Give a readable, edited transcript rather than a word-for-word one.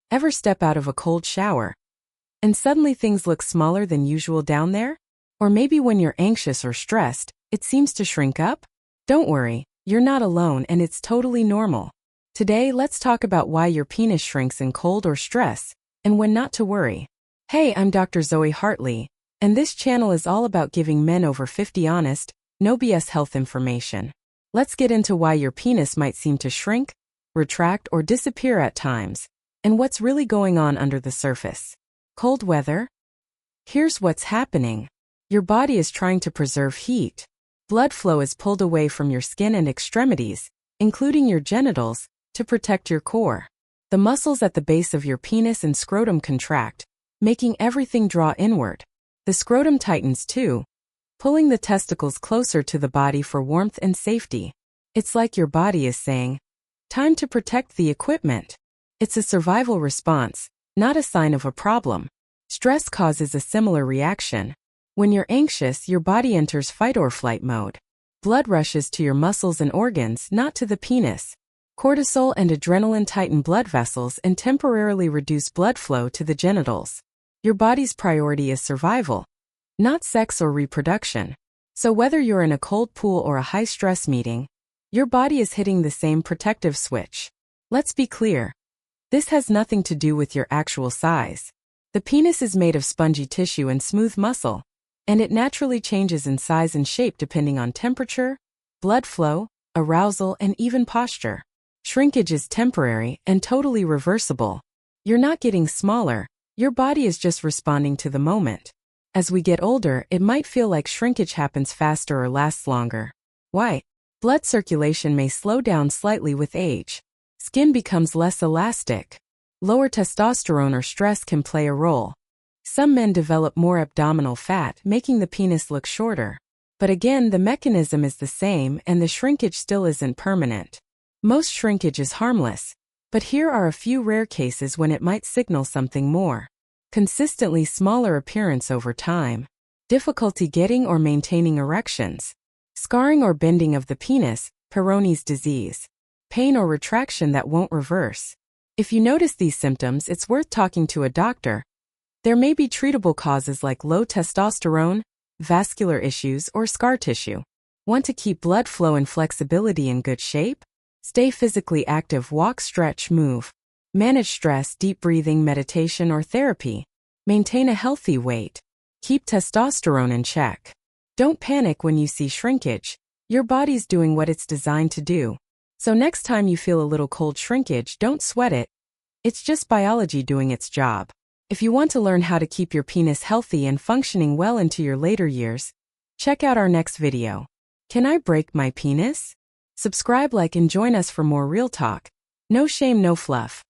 Ever step out of a cold shower and suddenly things look smaller than usual down there? Or maybe when you're anxious or stressed, it seems to shrink up? Don't worry, you're not alone and it's totally normal. Today, let's talk about why your penis shrinks in cold or stress, and when not to worry. Hey, I'm Dr. Zoe Hartley, and this channel is all about giving men over 50 honest, no BS health information. Let's get into why your penis might seem to shrink, retract, or disappear at times, and what's really going on under the surface. Cold weather? Here's what's happening. Your body is trying to preserve heat. Blood flow is pulled away from your skin and extremities, including your genitals, to protect your core. The muscles at the base of your penis and scrotum contract, making everything draw inward. The scrotum tightens too, pulling the testicles closer to the body for warmth and safety. It's like your body is saying, time to protect the equipment. It's a survival response, not a sign of a problem. Stress causes a similar reaction. When you're anxious, your body enters fight or flight mode. Blood rushes to your muscles and organs, not to the penis. Cortisol and adrenaline tighten blood vessels and temporarily reduce blood flow to the genitals. Your body's priority is survival, not sex or reproduction. So whether you're in a cold pool or a high-stress meeting, your body is hitting the same protective switch. Let's be clear. This has nothing to do with your actual size. The penis is made of spongy tissue and smooth muscle, and it naturally changes in size and shape depending on temperature, blood flow, arousal, and even posture. Shrinkage is temporary and totally reversible. You're not getting smaller, your body is just responding to the moment. As we get older, it might feel like shrinkage happens faster or lasts longer. Why? Blood circulation may slow down slightly with age. Skin becomes less elastic. Lower testosterone or stress can play a role. Some men develop more abdominal fat, making the penis look shorter. But again, the mechanism is the same and the shrinkage still isn't permanent. Most shrinkage is harmless, but here are a few rare cases when it might signal something more. Consistently smaller appearance over time. Difficulty getting or maintaining erections. Scarring or bending of the penis, Peyronie's disease. Pain or retraction that won't reverse. If you notice these symptoms, it's worth talking to a doctor. There may be treatable causes like low testosterone, vascular issues, or scar tissue. Want to keep blood flow and flexibility in good shape? Stay physically active, walk, stretch, move. Manage stress, deep breathing, meditation, or therapy. Maintain a healthy weight. Keep testosterone in check. Don't panic when you see shrinkage. Your body's doing what it's designed to do. So next time you feel a little cold shrinkage, don't sweat it. It's just biology doing its job. If you want to learn how to keep your penis healthy and functioning well into your later years, check out our next video. Can I break my penis? Subscribe, like, and join us for more real talk. No shame, no fluff.